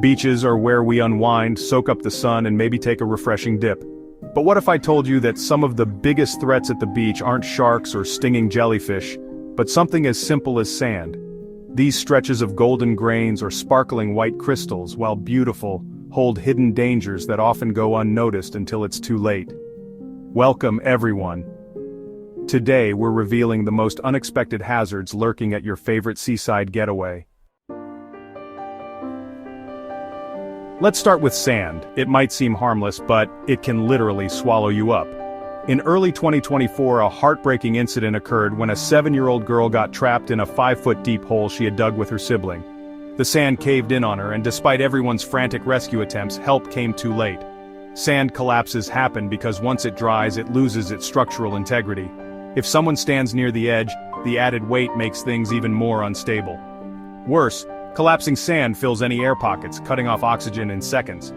Beaches are where we unwind, soak up the sun, and maybe take a refreshing dip. But what if I told you that some of the biggest threats at the beach aren't sharks or stinging jellyfish, but something as simple as sand? These stretches of golden grains or sparkling white crystals, while beautiful, hold hidden dangers that often go unnoticed until it's too late. Welcome, everyone. Today we're revealing the most unexpected hazards lurking at your favorite seaside getaway. Let's start with sand. It might seem harmless, but it can literally swallow you up. In early 2024, a heartbreaking incident occurred when a 7-year-old girl got trapped in a 5-foot deep hole she had dug with her sibling. The sand caved in on her, and despite everyone's frantic rescue attempts, help came too late. Sand collapses happen because once it dries, it loses its structural integrity. If someone stands near the edge, the added weight makes things even more unstable. Worse, collapsing sand fills any air pockets, cutting off oxygen in seconds.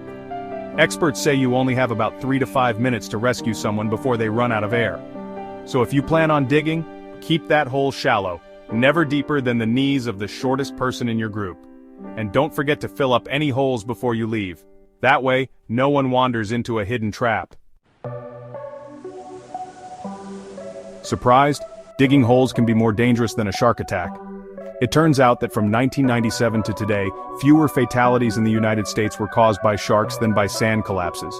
Experts say you only have about 3 to 5 minutes to rescue someone before they run out of air. So if you plan on digging, keep that hole shallow, never deeper than the knees of the shortest person in your group. And don't forget to fill up any holes before you leave. That way, no one wanders into a hidden trap. Surprised? Digging holes can be more dangerous than a shark attack. It turns out that from 1997 to today, fewer fatalities in the United States were caused by sharks than by sand collapses.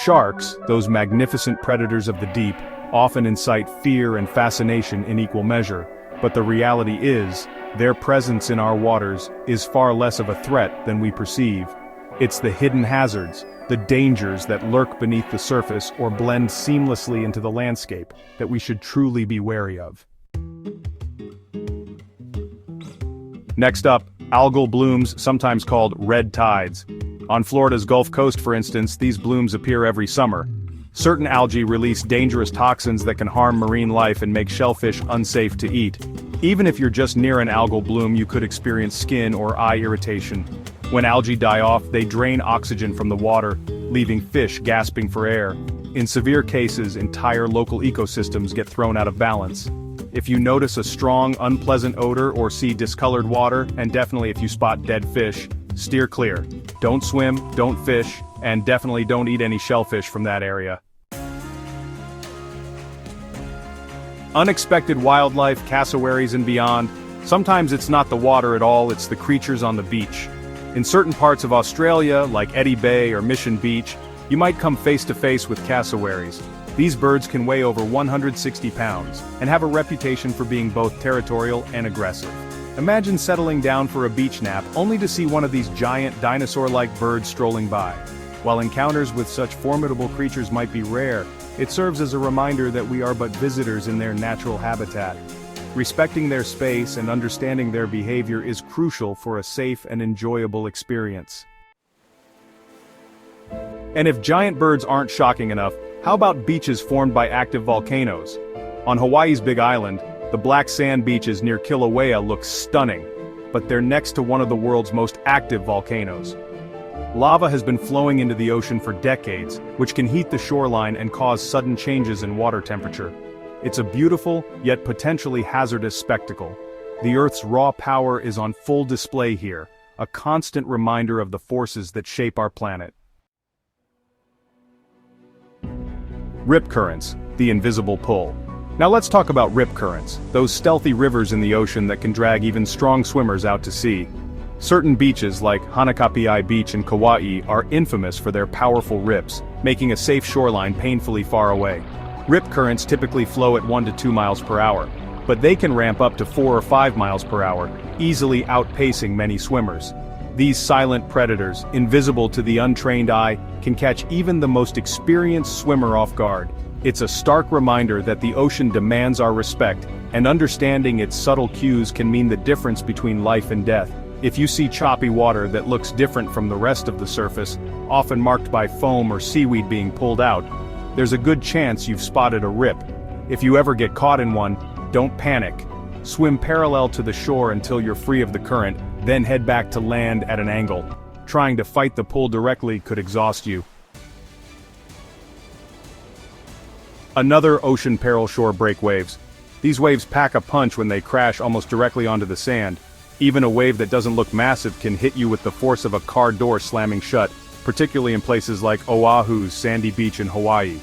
Sharks, those magnificent predators of the deep, often incite fear and fascination in equal measure, but the reality is, their presence in our waters is far less of a threat than we perceive. It's the hidden hazards, the dangers that lurk beneath the surface or blend seamlessly into the landscape, that we should truly be wary of. Next up, algal blooms, sometimes called red tides. On Florida's Gulf Coast, for instance, these blooms appear every summer. Certain algae release dangerous toxins that can harm marine life and make shellfish unsafe to eat. Even if you're just near an algal bloom, you could experience skin or eye irritation. When algae die off, they drain oxygen from the water, leaving fish gasping for air. In severe cases, entire local ecosystems get thrown out of balance. If you notice a strong, unpleasant odor or see discolored water, and definitely if you spot dead fish, steer clear. Don't swim, don't fish, and definitely don't eat any shellfish from that area. Unexpected wildlife, cassowaries and beyond. Sometimes it's not the water at all, it's the creatures on the beach. In certain parts of Australia, like Eddy Bay or Mission Beach, you might come face to face with cassowaries. These birds can weigh over 160 pounds, and have a reputation for being both territorial and aggressive. Imagine settling down for a beach nap only to see one of these giant dinosaur-like birds strolling by. While encounters with such formidable creatures might be rare, it serves as a reminder that we are but visitors in their natural habitat. Respecting their space and understanding their behavior is crucial for a safe and enjoyable experience. And if giant birds aren't shocking enough, how about beaches formed by active volcanoes? On Hawaii's Big Island, the black sand beaches near Kilauea look stunning, but they're next to one of the world's most active volcanoes. Lava has been flowing into the ocean for decades, which can heat the shoreline and cause sudden changes in water temperature. It's a beautiful, yet potentially hazardous spectacle. The Earth's raw power is on full display here, a constant reminder of the forces that shape our planet. Rip currents, the invisible pull. Now let's talk about rip currents, those stealthy rivers in the ocean that can drag even strong swimmers out to sea. Certain beaches like Hanakapiai Beach in Kauai are infamous for their powerful rips, making a safe shoreline painfully far away. Rip currents typically flow at 1 to 2 miles per hour, but they can ramp up to 4 or 5 miles per hour, easily outpacing many swimmers. These silent predators, invisible to the untrained eye, can catch even the most experienced swimmer off guard. It's a stark reminder that the ocean demands our respect, and understanding its subtle cues can mean the difference between life and death. If you see choppy water that looks different from the rest of the surface, often marked by foam or seaweed being pulled out, there's a good chance you've spotted a rip. If you ever get caught in one, don't panic. Swim parallel to the shore until you're free of the current, then head back to land at an angle. Trying to fight the pull directly could exhaust you. Another ocean peril: shore break waves. These waves pack a punch when they crash almost directly onto the sand. Even a wave that doesn't look massive can hit you with the force of a car door slamming shut, particularly in places like Oahu's sandy beach in Hawaii.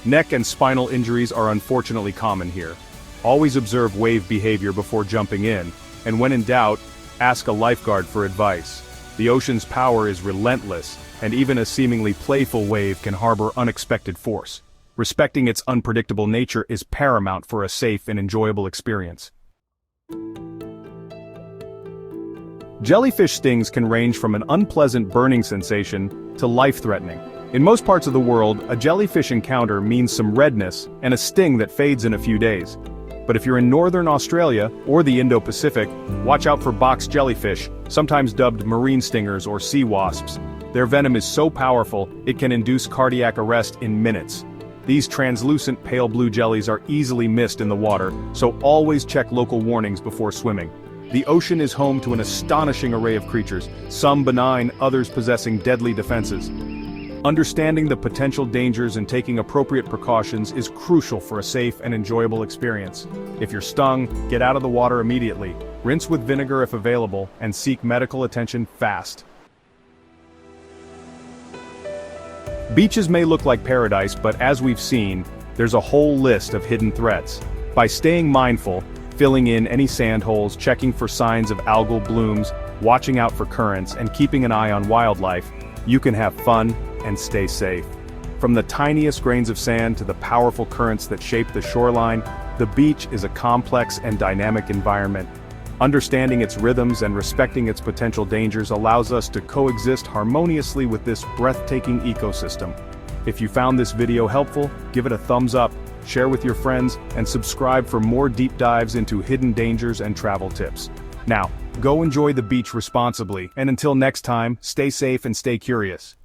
Neck and spinal injuries are unfortunately common here. Always observe wave behavior before jumping in, and when in doubt, ask a lifeguard for advice. The ocean's power is relentless, and even a seemingly playful wave can harbor unexpected force. Respecting its unpredictable nature is paramount for a safe and enjoyable experience. Jellyfish stings can range from an unpleasant burning sensation to life-threatening. In most parts of the world, a jellyfish encounter means some redness and a sting that fades in a few days. But if you're in northern Australia or the Indo-Pacific, watch out for box jellyfish, sometimes dubbed marine stingers or sea wasps. Their venom is so powerful, it can induce cardiac arrest in minutes. These translucent pale blue jellies are easily missed in the water, so always check local warnings before swimming. The ocean is home to an astonishing array of creatures, some benign, others possessing deadly defenses. Understanding the potential dangers and taking appropriate precautions is crucial for a safe and enjoyable experience. If you're stung, get out of the water immediately, rinse with vinegar if available, and seek medical attention fast. Beaches may look like paradise, but as we've seen, there's a whole list of hidden threats. By staying mindful, filling in any sand holes, checking for signs of algal blooms, watching out for currents, and keeping an eye on wildlife, you can have fun and stay safe. From the tiniest grains of sand to the powerful currents that shape the shoreline, the beach is a complex and dynamic environment. Understanding its rhythms and respecting its potential dangers allows us to coexist harmoniously with this breathtaking ecosystem. If you found this video helpful, give it a thumbs up, share with your friends, and subscribe for more deep dives into hidden dangers and travel tips. Now, go enjoy the beach responsibly, and until next time, stay safe and stay curious.